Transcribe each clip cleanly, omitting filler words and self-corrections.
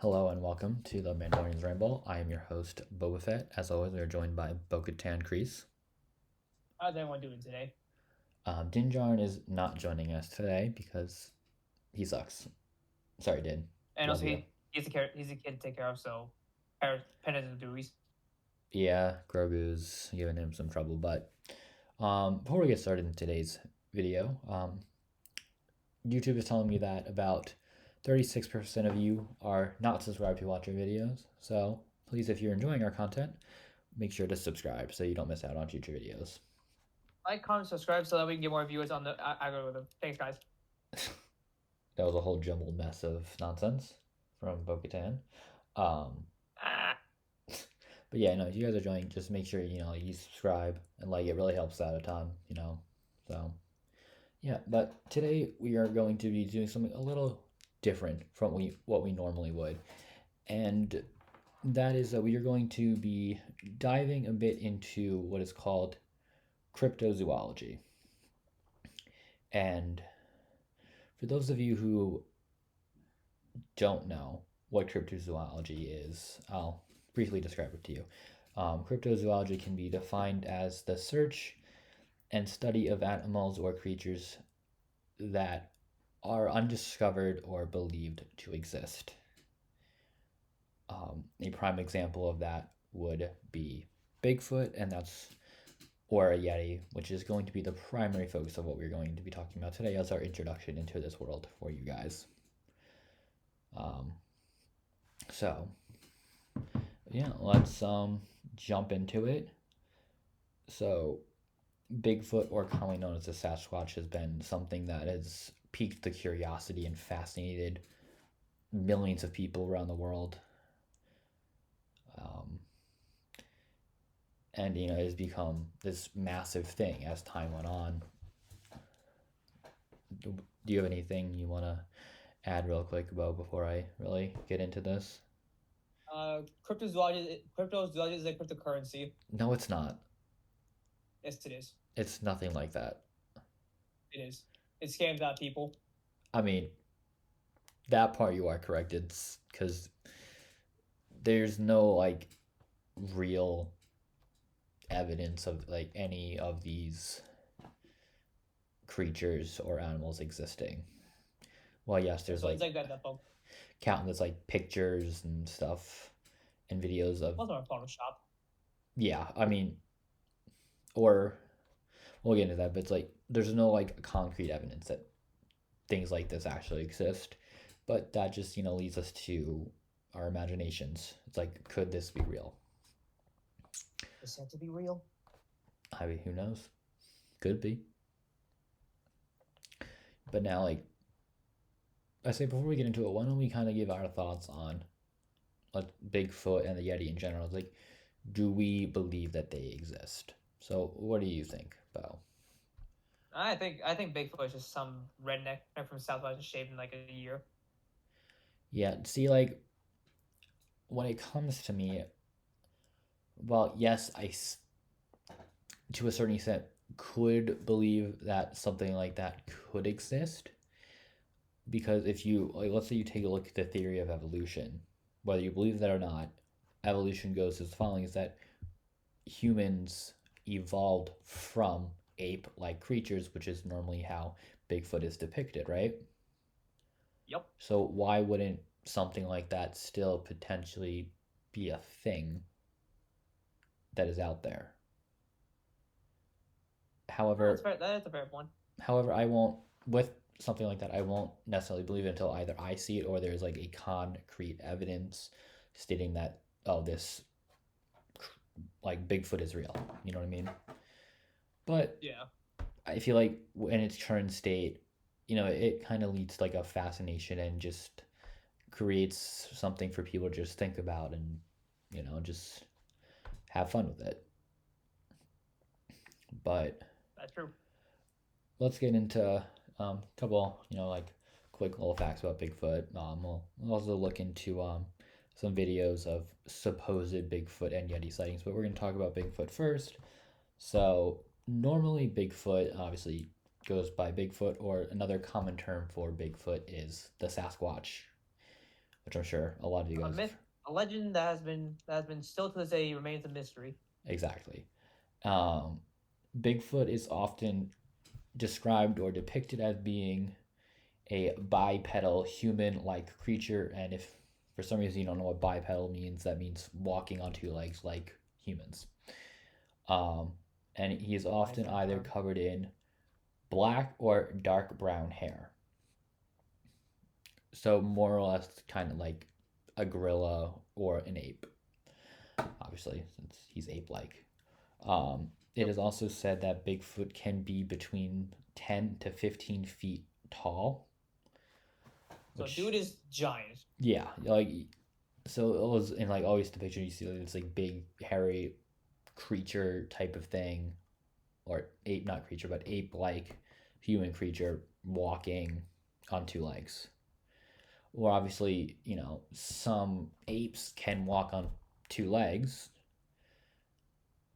Hello and welcome to the Mandalorians Ramble. I am your host, Boba Fett. As always, we are joined by Bo-Katan Kreese. How's everyone doing today? Din Djarin is not joining us today because he sucks. Sorry, Din. And Love also, you. he's a kid to take care of, so parents duties. Yeah, Grogu's giving him some trouble, but before we get started in today's video, YouTube is telling me that about 36% of you are not subscribed to watch our videos. So please, if you're enjoying our content, make sure to subscribe so you don't miss out on future videos. Like, comment, subscribe, so that we can get more viewers on the algorithm. Thanks, guys. That was a whole jumbled mess of nonsense from Bo-Katan. Um, Ah, but yeah, no, if you guys are joining, just make sure you subscribe and like it really helps out a ton. So yeah, but today we are going to be doing something a little different from what we normally would, and that is that we are going to be diving a bit into what is called cryptozoology. And for those of you who don't know what cryptozoology is, I'll briefly describe it to you. Cryptozoology can be defined as the search and study of animals or creatures that are undiscovered or believed to exist. A prime example of that would be Bigfoot, and that's or a Yeti, which is going to be the primary focus of what we're going to be talking about today as our introduction into this world for you guys. Um, so yeah, let's jump into it. So Bigfoot, or commonly known as the Sasquatch, has been something that has piqued the curiosity and fascinated millions of people around the world. Um, and it has become this massive thing as time went on. Do you have anything you want to add real quick about before I really get into this? cryptozoology is a cryptocurrency. No, it's not. Yes, it is. It's nothing like that. It is. It scams out people. I mean, that part you are correct. It's because there's no like real evidence of like any of these creatures or animals existing. Well, yes, there's So like it's like that book. countless like pictures and stuff and videos of Most of them are Photoshop. yeah. I mean, or we'll get into that, but it's like there's no like concrete evidence that things like this actually exist. But that just leads us to our imaginations. It's like, could this be real? Is that to be real? I mean, who knows? Could be. But now, like I say, before we get into it, why don't we kind of give our thoughts on like Bigfoot and the Yeti in general? Like, do we believe that they exist? So, what do you think, Bo? I think Bigfoot is just some redneck from Southwest just shaved in like a year. Yeah, see, like when it comes to me, well, yes, to a certain extent could believe that something like that could exist because if you like, let's say you take a look at the theory of evolution, whether you believe that or not, evolution goes as following: is that humans evolved from ape-like creatures, which is normally how Bigfoot is depicted, right? Yep. So why wouldn't something like that still potentially be a thing that is out there? Oh, that's However, fair. That is a fair point. however, I won't with something like that. I won't necessarily believe it until either I see it or there's like a concrete evidence stating that this like Bigfoot is real. You know what I mean? But Yeah. I feel like in its current state, it kind of leads to like a fascination and just creates something for people to just think about and just have fun with it. But That's true. let's get into a couple, like quick little facts about Bigfoot. We'll also look into some videos of supposed Bigfoot and Yeti sightings, but we're going to talk about Bigfoot first. So, normally, Bigfoot obviously goes by Bigfoot, or another common term for Bigfoot is the Sasquatch. which I'm sure a lot of you A guys have. myth, a legend that has been still to this day remains a mystery. Exactly. Um, Bigfoot is often described or depicted as being a bipedal human like creature. And if for some reason you don't know what bipedal means, that means walking on two legs like humans. Um, and he is Nice often either term. covered in black or dark brown hair. So, more or less, kind of like a gorilla or an ape, obviously, since he's ape like. It Yep. is also said that Bigfoot can be between 10 to 15 feet tall, So which, dude is giant. yeah, like, so it was in like always the picture you see like this like big, hairy creature type of thing, or ape, not creature, but ape like human creature walking on two legs. Or obviously, some apes can walk on two legs,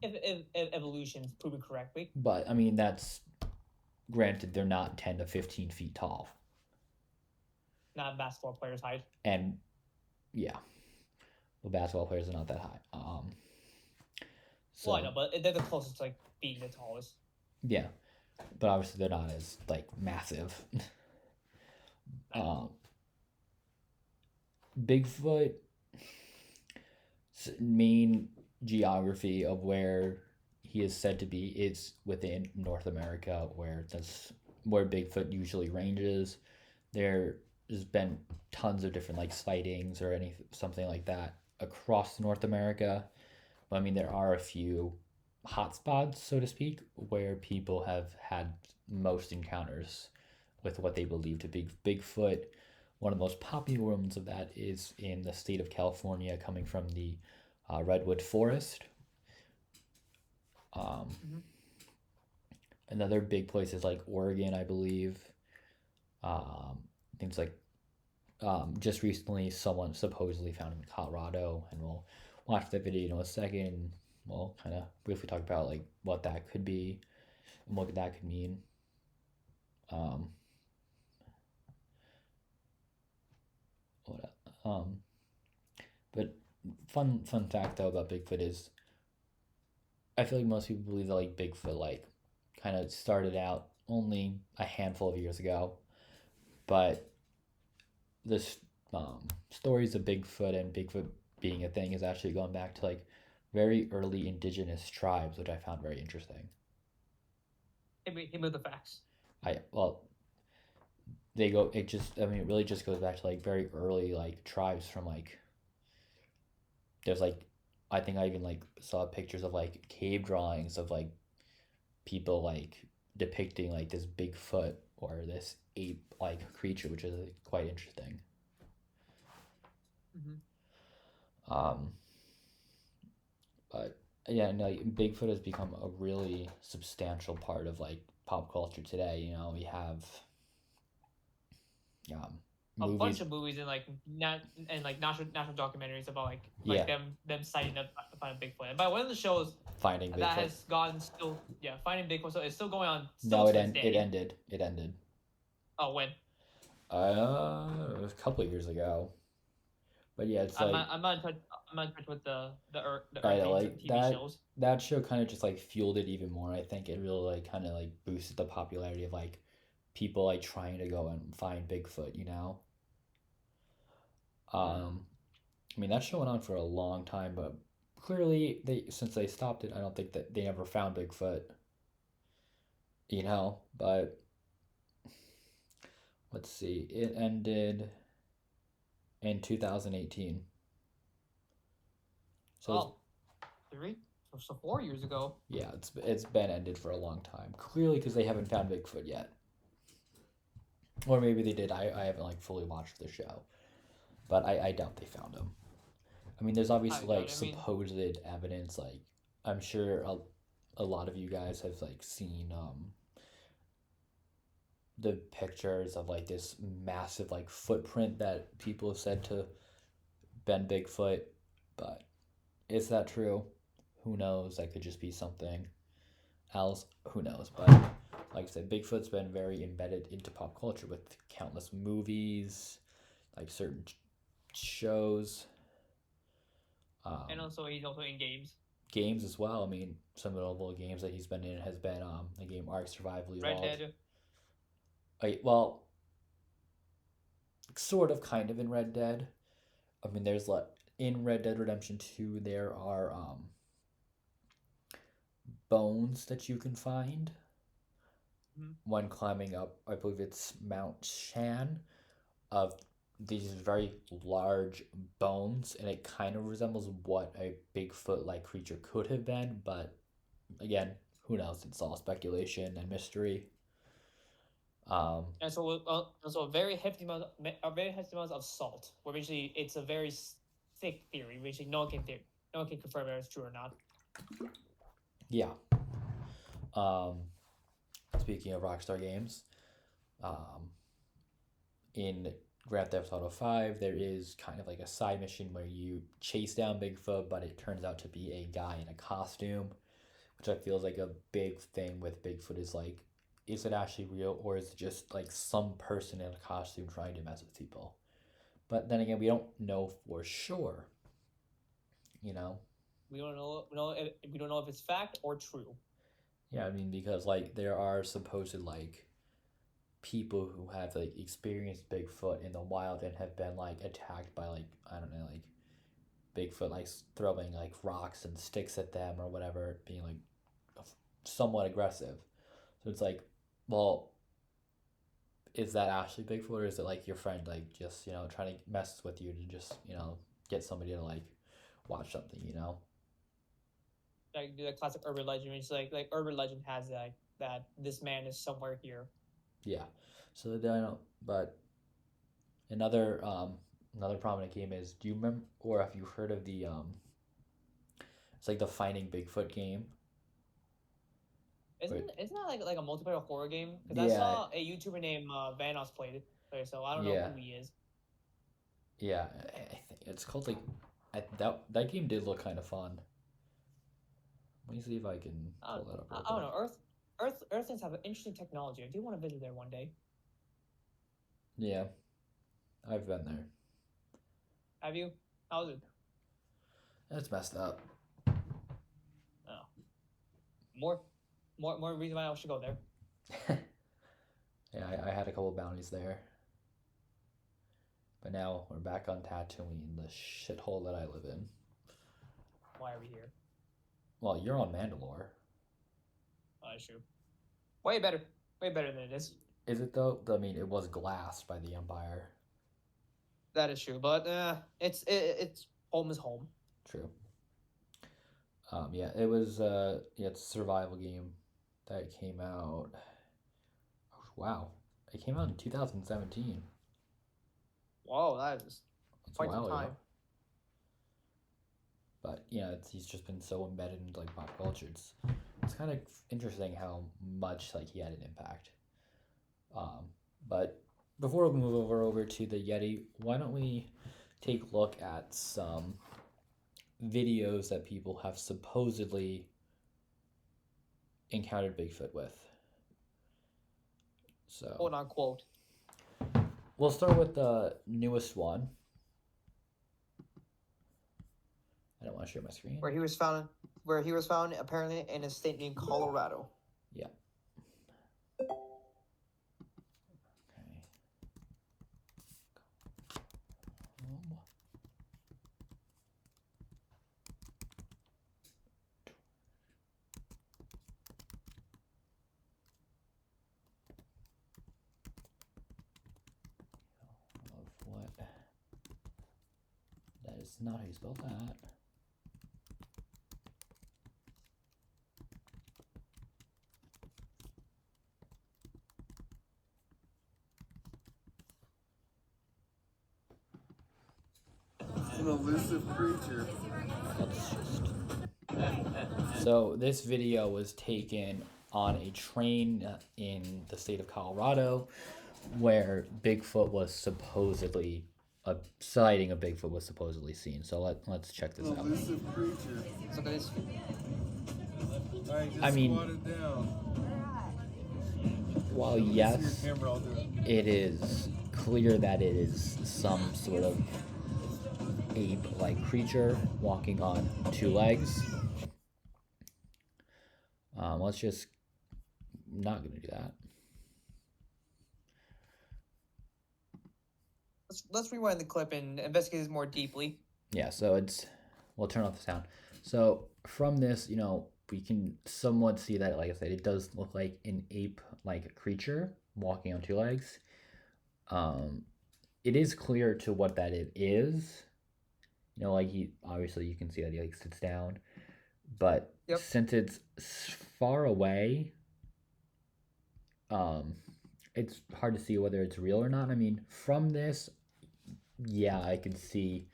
If evolution's proven correctly. but I mean, that's granted, they're not 10 to 15 feet tall. Not basketball players' height. And yeah, well, basketball players are not that high. Well, I So know, but they're the closest to like being the tallest. yeah, but obviously they're not as like massive. I know. um, Bigfoot main geography of where he is said to be is within North America, where that's where Bigfoot usually ranges. There's been tons of different like sightings or any something like that across North America. But I mean, there are a few hotspots, so to speak, where people have had most encounters with what they believe to be Bigfoot. One of the most popular ones of that is in the state of California, coming from the redwood forest. Um, Mm-hmm. Another big place is like Oregon, I believe. Um, Things like just recently, someone supposedly found in Colorado, and we'll watch the video in a second. We'll kind of briefly talk about like what that could be and what that could mean. Um, what, but fun fact though about Bigfoot is I feel like most people believe that like Bigfoot like kind of started out only a handful of years ago, but this stories of Bigfoot and Bigfoot being a thing is actually going back to like very early indigenous tribes, which I found very interesting. Hit me with the facts. I well, they go. It just. I mean, it really just goes back to like very early like tribes from like. There's like, I think I even like saw pictures of like cave drawings of like people like depicting like this Bigfoot or this ape like creature, which is like, quite interesting. Mm-hmm. Um, But yeah, no, Bigfoot has become a really substantial part of like pop culture today. We have um, A bunch movies. of movies and like not and like national documentaries about like Yeah, them sighting finding Bigfoot. And by one of the shows Finding that Bigfoot. has gone still finding Bigfoot, so it's still going on still No, to this it day. ended. It ended. Oh, when It was a couple of years ago. But yeah, it's like I'm not in touch. I'm not in touch with the I Earthlings like TV that. shows. That show kind of just like fueled it even more. I think it really like kind of like boosted the popularity of like people like trying to go and find Bigfoot. Mm. Um, I mean, that show went on for a long time, but clearly they since they stopped it, I don't think that they ever found Bigfoot. But let's see, it ended in 2018. So it's, Oh, three, so 4 years ago. yeah, it's been ended for a long time. Clearly, because they haven't found Bigfoot yet, or maybe they did. I haven't like fully watched the show, but I doubt they found him. I mean, there's I obviously doubt like it. I mean, supposed evidence. Like I'm sure a lot of you guys have like seen the pictures of like this massive like footprint that people have said to been Bigfoot, but is that true? Who knows? That could just be something else. Who knows? But like I said, Bigfoot's been very embedded into pop culture with countless movies, like certain shows. And also, he's also in games. Games as well. I mean, some notable games that he's been in has been the game Ark Survival Evolved. Red Dead. Well, sort of, kind of in Red Dead. I mean, there's like in Red Dead Redemption 2, there are bones that you can find when climbing up. I believe it's Mount Shan, of these very large bones, and it kind of resembles what a Bigfoot-like creature could have been, but again, who knows? It's all speculation and mystery. And so also a very hefty amount of salt. Where basically it's a very thick theory. Basically, no one can confirm whether it's true or not. Yeah. Speaking of Rockstar games, in Grand Theft Auto 5, there is kind of like a side mission where you chase down Bigfoot, but it turns out to be a guy in a costume, which I feel is like a big thing with Bigfoot. Is like, is it actually real, or is it just like some person in a costume trying to mess with people? But then again, we don't know for sure. You know? We don't know if it's fact or true. Yeah, I mean, because like there are supposed like people who have like experienced Bigfoot in the wild and have been like attacked by like, I don't know, like Bigfoot like throwing like rocks and sticks at them or whatever, being like somewhat aggressive. So it's like, well, is that actually Bigfoot, or is it like your friend like just, you know, trying to mess with you to just, you know, get somebody to like watch something, you know? Like the classic urban legend, which like urban legend has that this man is somewhere here. Yeah. So I don't. But another prominent game is, do you remember, or have you heard of the it's like the Finding Bigfoot game? Isn't that like a multiplayer horror game? Because I saw a YouTuber named Vanos played it, so I don't know who he is. Yeah, I think it's called like that game did look kind of fun. Let me see if I can pull that up. I don't know. Earthens have an interesting technology. I do want to visit there one day. Yeah, I've been there. Have you? How's it? It's messed up. Oh. More reason why I should go there. Yeah, I had a couple bounties there. But now we're back on Tatooine, the shithole that I live in. Why are we here? Well, you're on Mandalore. Oh, that's true. Way better than it is. Is it though? I mean, it was glassed by the Empire. That is true, but it's home is home. True. Yeah, it was it's a survival game that came out. Oh, wow, it came out in 2017. Whoa, that is quite some time. Ago. But yeah, he's just been so embedded into like pop culture. It's kind of interesting how much like he had an impact. But before we move over to the Yeti, why don't we take a look at some videos that people have supposedly encountered Bigfoot with. So, quote unquote. We'll start with the newest one. I don't want to share my screen. Where he was found apparently in a state named Colorado. Yeah. That is not how you spell that. An elusive creature. So this video was taken on a train in the state of Colorado, where Bigfoot was supposedly a sighting of Bigfoot was supposedly seen. So let's check this out. Elusive creature. Look at this. I mean, while yes, it is clear that it is some sort of ape-like creature walking on two legs. Let's just not gonna do that. Let's rewind the clip and investigate this more deeply. Yeah, so we'll turn off the sound. So from this, we can somewhat see that, like I said, it does look like an ape-like creature walking on two legs. It is clear to what that it is. Like obviously you can see that he like sits down, but since it's far away, it's hard to see whether it's real or not. I mean, from this, yeah, I could see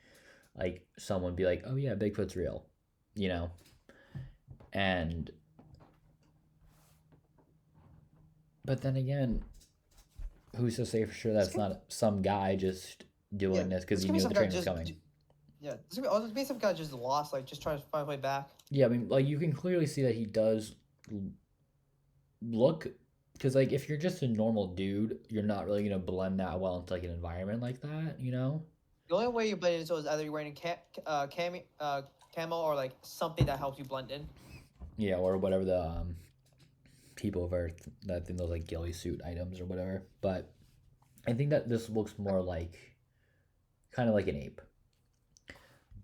like someone be like, "Oh yeah, Bigfoot's real," and but then again, who's to say for sure that's not some guy just doing this because he knew the train was coming? Yeah, there's gonna be some guy just lost, like just trying to find a way back. Yeah, I mean, like you can clearly see that he does look, because like if you're just a normal dude, you're not really gonna blend that well into like an environment like that, The only way you blend into is either you're wearing camo or like something that helps you blend in. Yeah, or whatever the people wear, that thing, those like ghillie suit items or whatever. But I think that this looks more like kind of like an ape.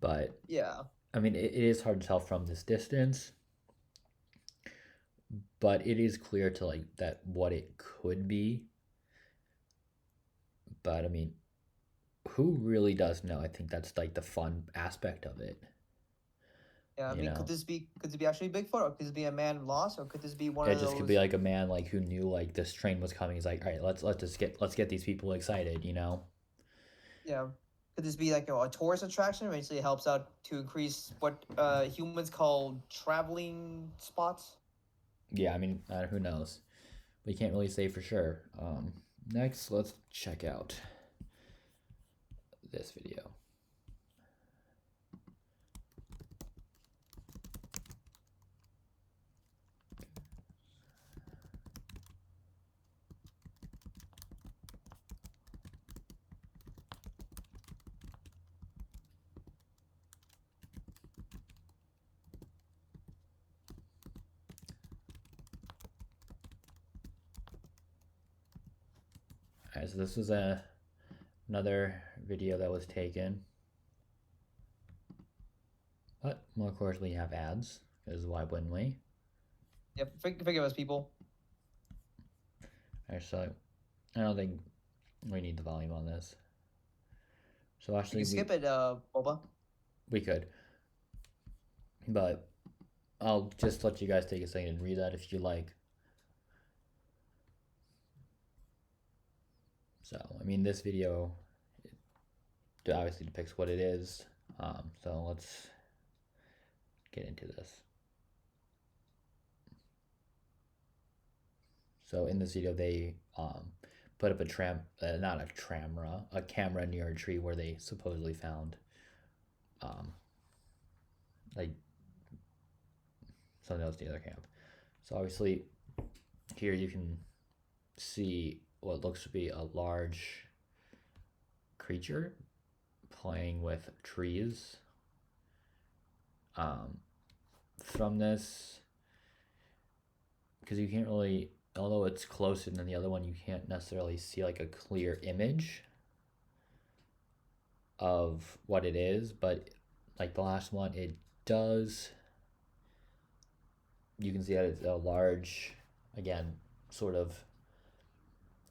But yeah, I mean, it is hard to tell from this distance, but it is clear to like that what it could be. But I mean, who really does know? I think that's like the fun aspect of it. Yeah, I mean, could this be actually Bigfoot, or could this be a man lost, or could this be one of those? It just could be like a man like who knew like this train was coming. He's like, all right, let's get these people excited, Yeah. Could this be like a tourist attraction? Basically, it helps out to increase what humans call traveling spots. Yeah, I mean, who knows? We can't really say for sure. Next, let's check out this video. Alright, so this was another video that was taken. But, well, of course, we have ads, because why wouldn't we? Yep, forgive us, people. Alright, so I don't think we need the volume on this. So actually, you can skip it, Boba. We could. But I'll just let you guys take a second and read that if you like. So, I mean, this video obviously depicts what it is. So let's get into this. So in this video, they put up a camera near a tree where they supposedly found like something else near their camp. So obviously here you can see what looks to be a large creature playing with trees. From this, because you can't really, although it's closer than the other one, you can't necessarily see like a clear image of what it is, but like the last one, it does. You can see that it's a large, again, sort of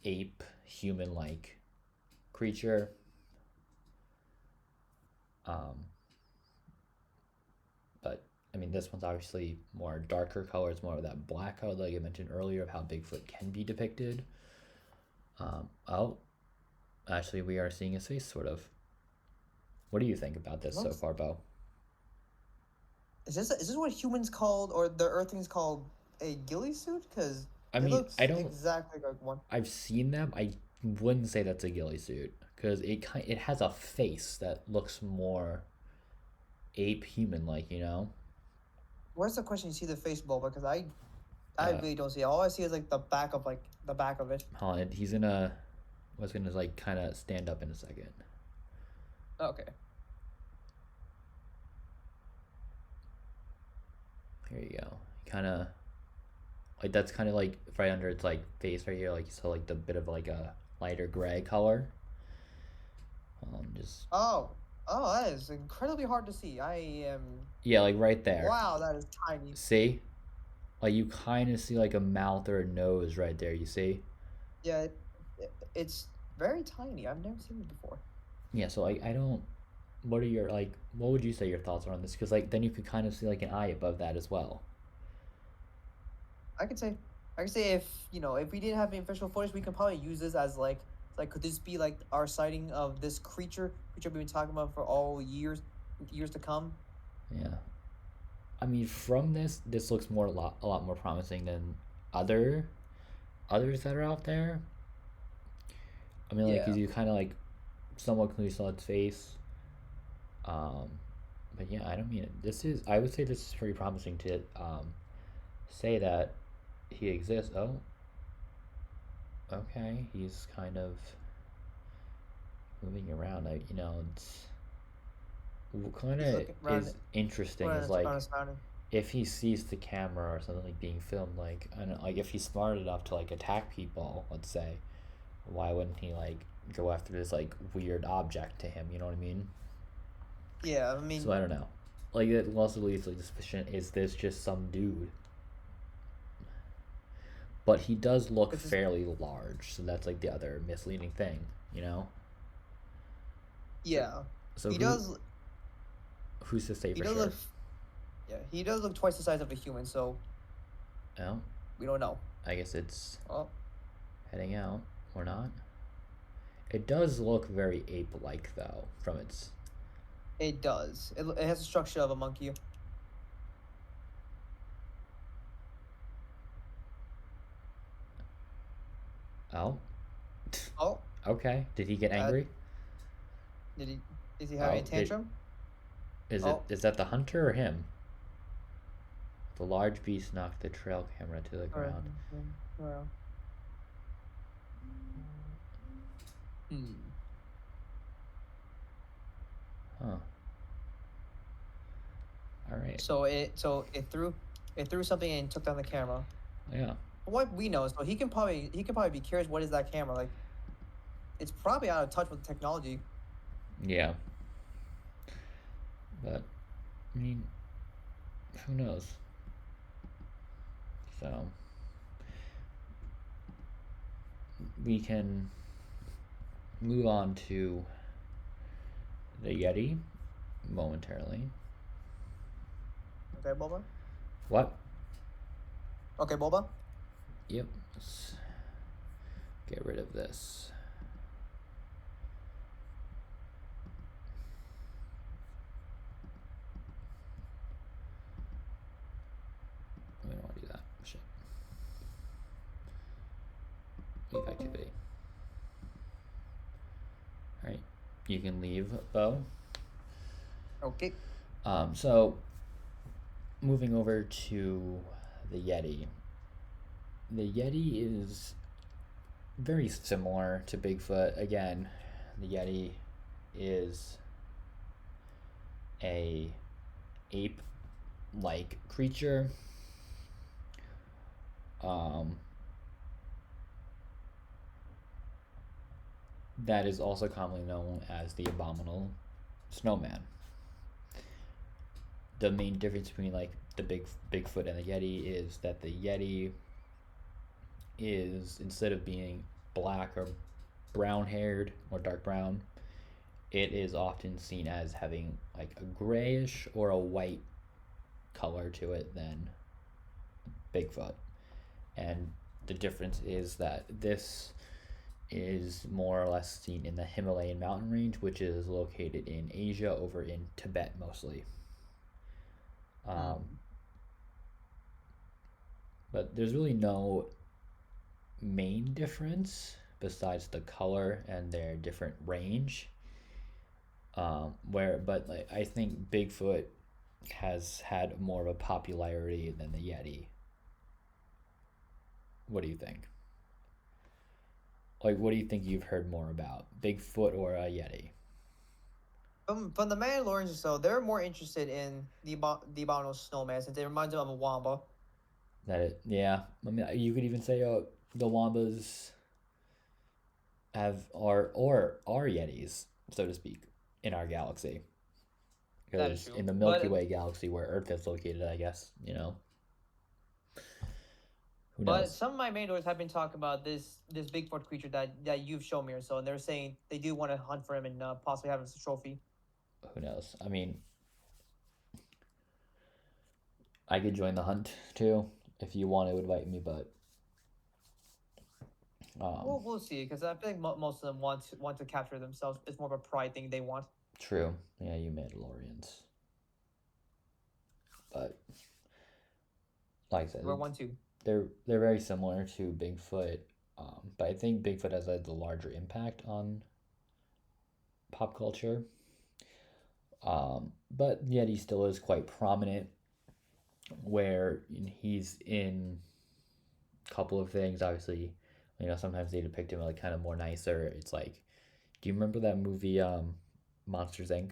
ape, human-like creature. But I mean, this one's obviously more darker colors, more of that black color, like I mentioned earlier, of how Bigfoot can be depicted. Actually, we are seeing his face, sort of. What do you think about this so far, Bo? Is this what humans called, or the Earthlings called, a ghillie suit? Because I mean, I don't exactly like one. I've seen them. I wouldn't say that's a ghillie suit because it has a face that looks more ape human like, Where's the question? You see the face, Boba? Because I really don't see it. All I see is like the back of it. Hold on, he's gonna like kind of stand up in a second. Okay. Here you go. Kind of like that's kind of like right under its like face right here, like you saw like the bit of like a lighter gray color. Just Oh, oh, that is incredibly hard to see. I am. yeah, like right there. Wow, that is tiny. See, like you kind of see like a mouth or a nose right there. You see? Yeah, it's very tiny. I've never seen it before. Yeah. So like I don't. What are your like? What would you say your thoughts are on this? Because like then you could kind of see like an eye above that as well. I could say, if if we didn't have any official footage, we could probably use this as like could this be like our sighting of this creature we've been talking about for all years to come? Yeah. I mean, from this looks a lot more promising than other others that are out there. I mean, like, 'cause Yeah. you kind of like somewhat clearly saw its face. Um, but yeah, I don't mean it. This is I would say this is pretty promising to say that he exists. Oh, okay, he's kind of moving around. It's what kind He's of looking around is interesting is around like his surrounding. if he sees the camera or something like being filmed, like I don't know, like if he's smart enough to like attack people, let's say, why wouldn't he like go after this like weird object to him? You know what I mean? Yeah, I mean, So I don't know. Like it also leads to like the suspicion: is this just some dude? But he does look it's just, fairly large, so that's like the other misleading thing, you know. yeah, So he does. who's to say He for does sure? look. Yeah, he does look twice the size of a human, so Well, we don't know. I guess it's Oh, heading out or not. It does look very ape-like though, from its. it does. It has the structure of a monkey. Oh, Oh, okay. Did he get angry? did he? Is he having a did- tantrum? Is Oh. is that the hunter or him? The large beast knocked the trail camera to the ground. Well. Hmm. Huh. All right. So it threw something and took down the camera. Yeah. From what we know, so he can probably be curious. What is that camera like? It's probably out of touch with technology. Yeah. But I mean, who knows? So we can move on to the Yeti momentarily. Okay, Boba. What? Okay, Boba. Yep. Let's get rid of this. We don't want to do that. Shit. Leave activity. Alright. You can leave, Bo. Okay. So moving over to the Yeti. The Yeti is very similar to Bigfoot. Again, the Yeti is a ape-like creature. That is also commonly known as the abominable snowman. The main difference between like the Bigfoot and the Yeti is that the Yeti is, instead of being black or brown haired or dark brown, it is often seen as having like a grayish or a white color to it than Bigfoot. And the difference is that this is more or less seen in the Himalayan mountain range, which is located in Asia, over in Tibet mostly. But there's really no main difference besides the color and their different range. But like, I think Bigfoot has had more of a popularity than the Yeti. What do you think? Like, what do you think you've heard more about, Bigfoot or a Yeti? From the Mandalorians, so they're more interested in the abominable snowman since it reminds them of a wamba. Yeah. I mean, you could even say the Wombas are Yetis, so to speak, in our galaxy. That is Because true. in the Milky Way galaxy where Earth is located, I guess, who But knows? some of my mentors have been talking about this Bigfoot creature that you've shown me or so, and they're saying they do want to hunt for him and possibly have him as a trophy. Who knows? I mean, I could join the hunt too if you want to invite me, but We'll see because I think most of them want to capture themselves. It's more of a pride thing they want. true. Yeah, you Mandalorians. But like I said, We're one too. they're very similar to Bigfoot, but I think Bigfoot has had the larger impact on pop culture. But Yeti still is quite prominent, where he's in a couple of things. Obviously, sometimes they depict him like kind of more nicer. It's like, do you remember that movie, Monsters Inc?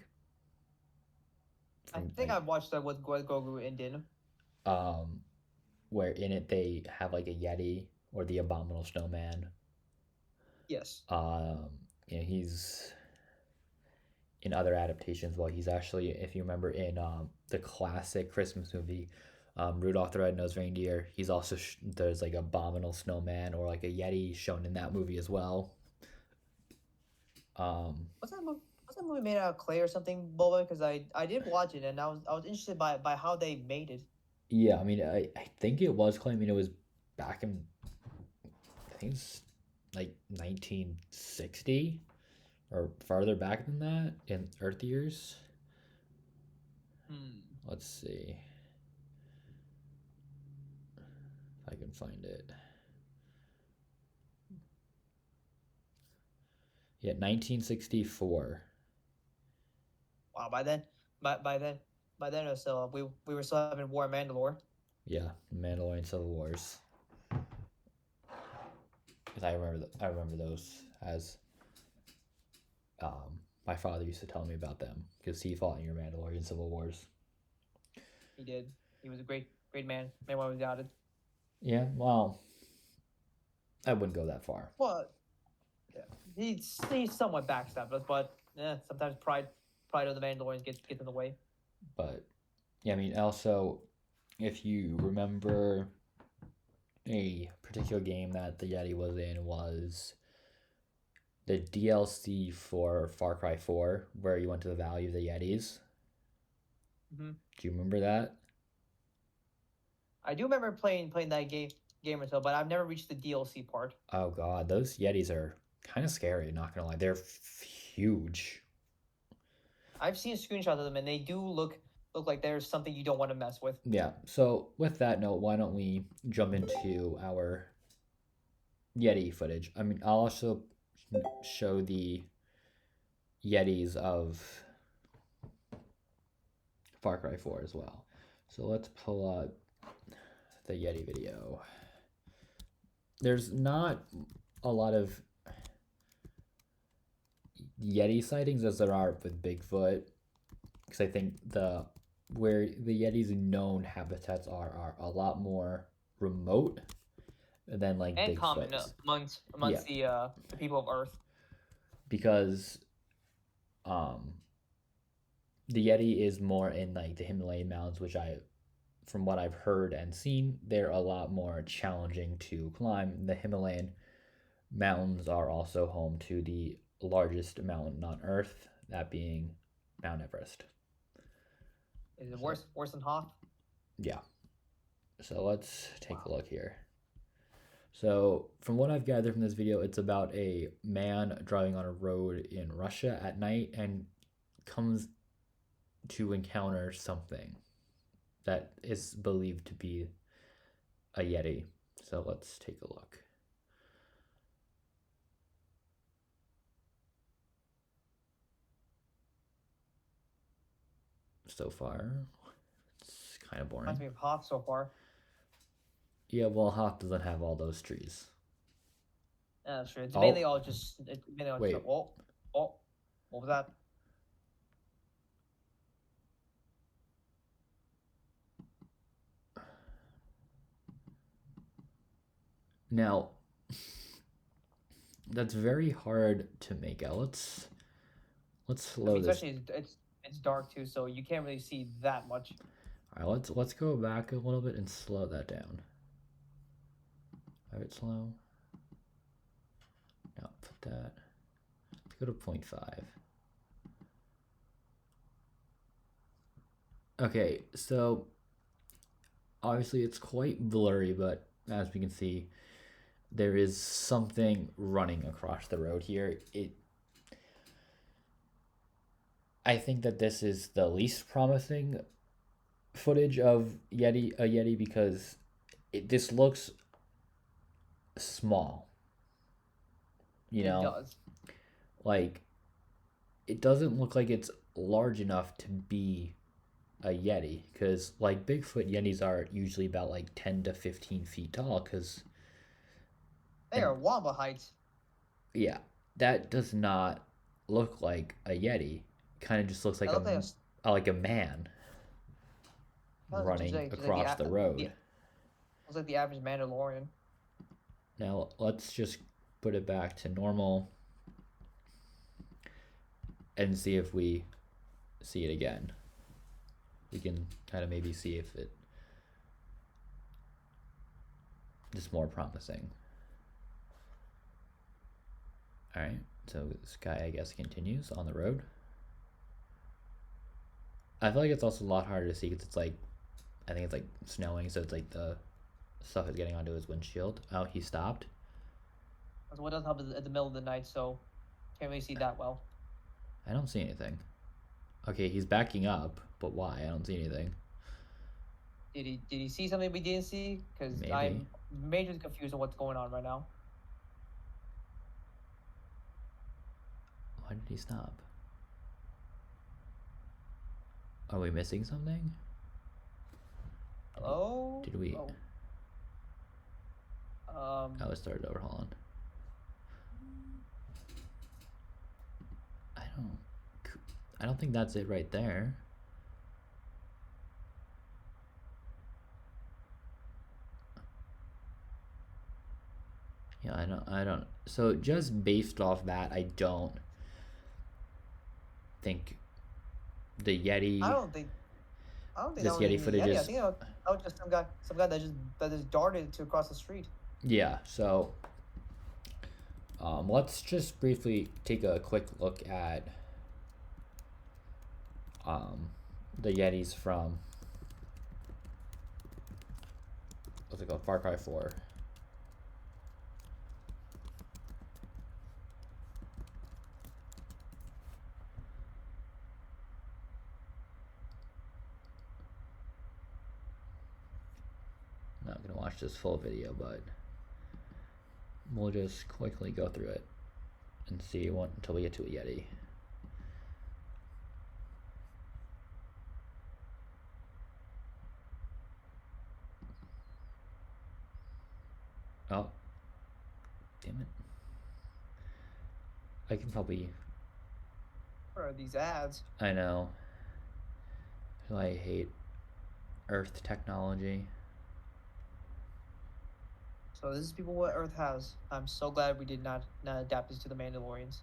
I From think I've watched that with Grogu Indian. um, where in it they have like a Yeti or the Abominable Snowman. Yes. He's in other adaptations. Well, he's actually, if you remember, in the classic Christmas movie, Rudolph the Red-Nosed Reindeer. He's also there's like Abominable Snowman or like a Yeti shown in that movie as well. Was that movie made out of clay or something, Boba? Because I did watch it and I was interested by how they made it. Yeah, I mean, I think it was claiming it was back in, I think it's like 1960 or farther back than that in Earth years. Hmm. Let's see if I can find it. Yeah, 1964. Wow. By then, so we were still having War in Mandalore. Yeah, Mandalorian Civil Wars. Because I remember those as my father used to tell me about them because he fought in your Mandalorian Civil Wars. He did. He was a great man. Man, well regarded. Yeah, well, I wouldn't go that far. Well, yeah, he's somewhat backstabbed us, but sometimes pride of the Mandalorians gets in the way. But yeah, I mean, also, if you remember, a particular game that the Yeti was in was the DLC for Far Cry 4, where you went to the Valley of the Yetis. Mm-hmm. Do you remember that? I do remember playing that game or so, but I've never reached the DLC part. Oh god, those Yetis are kind of scary, not gonna lie. They're huge. I've seen screenshots of them, and they do look like there's something you don't want to mess with. Yeah, so with that note, why don't we jump into our Yeti footage? I mean, I'll also show the Yetis of Far Cry 4 as well. So let's pull up the Yeti video. There's not a lot of Yeti sightings as there are with Bigfoot, because I think where the Yeti's known habitats are a lot more remote than like And common Bigfoot's. amongst the people of Earth. Because the Yeti is more in like the Himalayan mountains, which from what I've heard and seen, they're a lot more challenging to climb. The Himalayan mountains are also home to the largest mountain on Earth, that being Mount Everest. Is it worse than Hoth? Yeah. So let's take a look here. So from what I've gathered from this video, it's about a man driving on a road in Russia at night and comes to encounter something that is believed to be a Yeti. So let's take a look. So far, it's kind of boring. Reminds me of Hoth so far. Yeah, well, Hoth doesn't have all those trees. Yeah, that's true. It's Oh. mainly all just. It's mainly all Wait. just, what was that? Now, that's very hard to make out. Let's I slow mean, this. especially it's dark too, so you can't really see that much. All right, let's go back a little bit and slow that down. Have it slow. Now put that. Let's go to 0.5. Okay, so obviously it's quite blurry, but as we can see, there is something running across the road here. I think that this is the least promising footage of a Yeti, because this looks small. You It know, does. like it doesn't look like it's large enough to be a Yeti, because like Bigfoot, Yetis are usually about like 10 to 15 feet tall, because They are Wamba heights. yeah, that does not look like a Yeti. Kind of just looks like That looks like a man that looks running just like across the road. looks like the average Mandalorian. Now let's just put it back to normal and see if we see it again. We can kind of maybe see if it is more promising. All right, so this guy, I guess, continues on the road. I feel like it's also a lot harder to see because it's like, I think it's like snowing, so it's like the stuff is getting onto his windshield. Oh, he stopped. So what doesn't help is at the middle of the night, so can't really see that well. I don't see anything. Okay, he's backing up, but why? I don't see anything. Did he see something we didn't see? Because Maybe. I'm majorly confused on what's going on right now. Why did he stop? Are we missing something? Hello? Did we? Oh. Oh, it started over. Hold on. I don't think that's it right there. Yeah, I don't. So just based off that, I don't think the Yeti. I don't think This that was Yeti even footage Yeti. I is. think that was just some guy that just darted to across the street. Yeah. So. Let's just briefly take a quick look at the Yetis from, what's it called, Far Cry 4. I'm not gonna watch this full video, but we'll just quickly go through it and see what until we get to a Yeti. Oh, damn it. I can probably. What are these ads? I know. I hate Earth technology. So this is people what Earth has. I'm so glad we did not adapt this to the Mandalorians.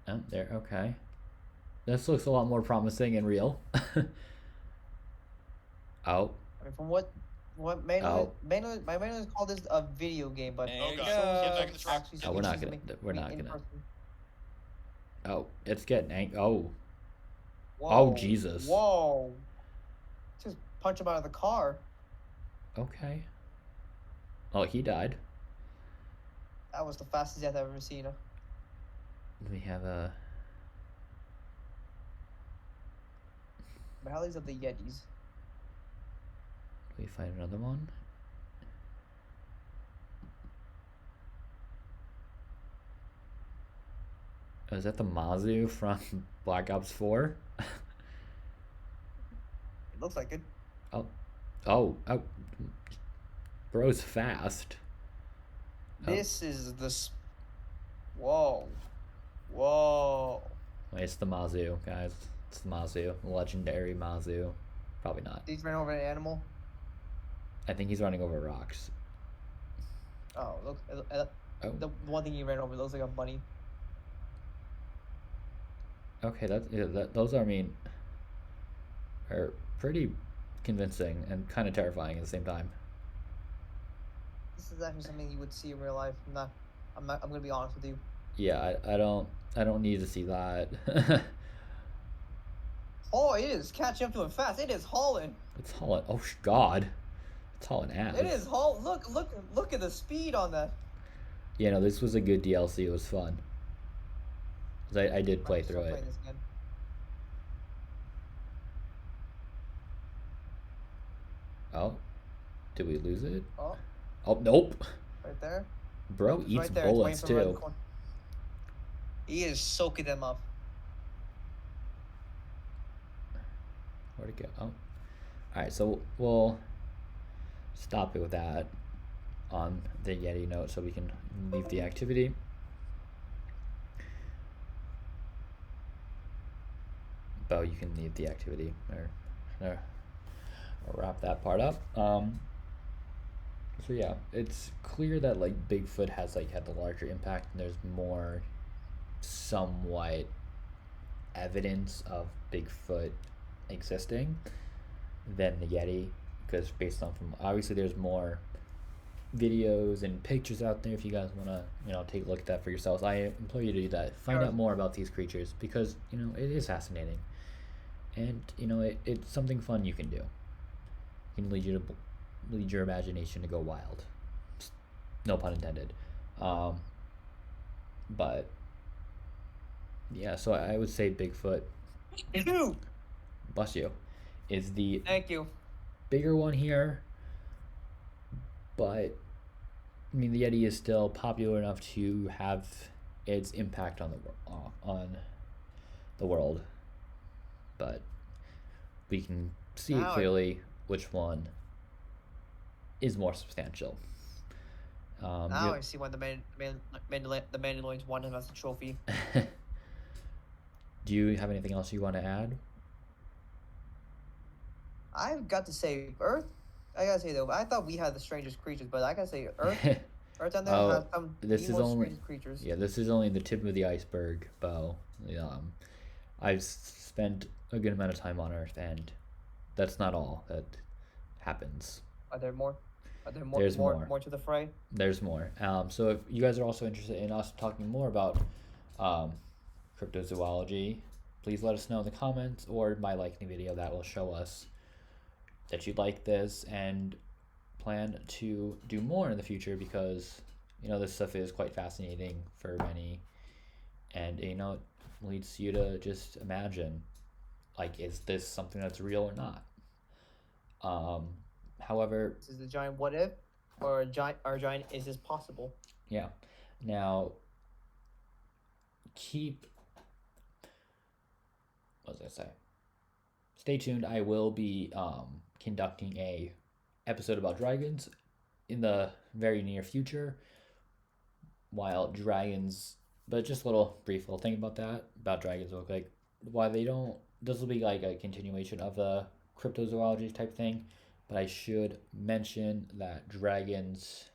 Oh, there. Okay. This looks a lot more promising and real. Oh. I mean, from what Mandalorians call this a video game, but There you so- go. so Get back in the truck. actually Oh, we're not seems to gonna. make- We're meet not in gonna. person. Oh, it's getting. Oh. Whoa, Jesus. Whoa! Just punch him out of the car. Okay. Oh, he died. That was the fastest death I've ever seen. We have a. Valleys of the Yetis. We find another one. Oh, is that the Mazu from Black Ops 4? It looks like it. Oh. Bro's fast. Oh. This is Whoa. Whoa. Wait, it's the Mazu, guys. It's the Mazu. Legendary Mazu. Probably not. He's ran over an animal. I think he's running over rocks. Oh, look. Oh, The one thing you ran over looks like a bunny. okay. Those are, I mean, are pretty convincing and kind of terrifying at the same time. This is actually something you would see in real life. I'm gonna be honest with you. Yeah, I don't need to see that. Oh, it is catching up to him fast. It is hauling. It's hauling. Oh God, it's hauling It is ass. haul. Look at the speed on that. Yeah, no, this was a good DLC. It was fun. 'Cause I did I'm play through still it. playing this again. Oh, did we lose it? Oh, Oh, nope. right there. Bro Nope, it's eats right there. It's waiting bullets for him around the too. corner. He is soaking them up. Where'd it go? Oh, all right. So we'll stop it with that on the Yeti note, so we can leave the activity. Bo, you can leave the activity or wrap that part up. So yeah, it's clear that like Bigfoot has like had the larger impact, and there's more somewhat evidence of Bigfoot existing than the Yeti, because based on from obviously there's more videos and pictures out there if you guys want to take a look at that for yourselves. I implore you to do that, find out more about these creatures, because it is fascinating, and it's something fun you can do. It can lead your imagination to go wild, no pun intended. But yeah, so I would say Bigfoot, bless you, is the Thank you. bigger one here, but I mean the Yeti is still popular enough to have its impact on the world, but we can see it clearly which one is more substantial. Now I see why the Mandalorians won him as a trophy. Do you have anything else you want to add? I've got to say, Earth. I gotta say though, I thought we had the strangest creatures, but I gotta say, Earth down there has some this the is most only strange creatures. yeah, this is only the tip of the iceberg, Bo. I've spent a good amount of time on Earth, and that's not all that happens. Are there more? Are there more? There's more to the fray? There's more. So if you guys are also interested in us talking more about cryptozoology, please let us know in the comments or by liking the video. That will show us that you like this and plan to do more in the future, because this stuff is quite fascinating for many, and it leads you to just imagine, like, is this something that's real or not? However, This is the giant what if, or giant is this possible? yeah. Now, what was I say? Stay tuned. I will be conducting a episode about dragons in the very near future. While dragons, but just a brief little thing about that, about dragons real quick. Why they don't, this will be like a continuation of the cryptozoology type thing, but I should mention that dragons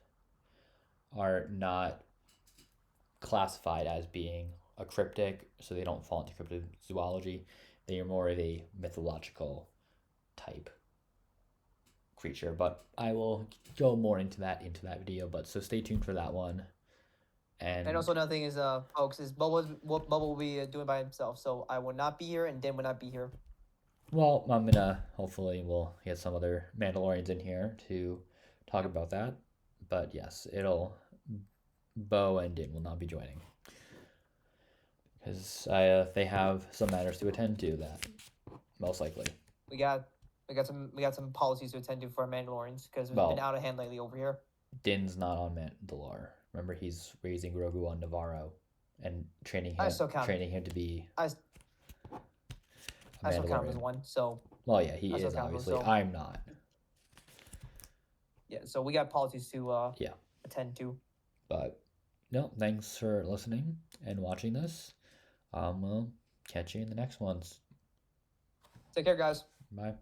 are not classified as being a cryptic, so they don't fall into cryptozoology. They are more of a mythological type creature, but I will go more into that video. But so stay tuned for that one. And also another thing is, folks, is Bubba will be doing by himself, so I will not be here, and Dan will not be here. Well, hopefully we'll get some other Mandalorians in here to talk about that. But yes, Bo and Din will not be joining, because they have some matters to attend to, that most likely. We got some policies to attend to for our Mandalorians, because we've been out of hand lately over here. Din's not on Mandalore. Remember, he's raising Grogu on Navarro and training him to be I still count him as one, so. Well, yeah, he is obviously. I'm not. Yeah, so we got policies to attend to. But no, thanks for listening and watching this. We'll catch you in the next ones. Take care, guys. Bye.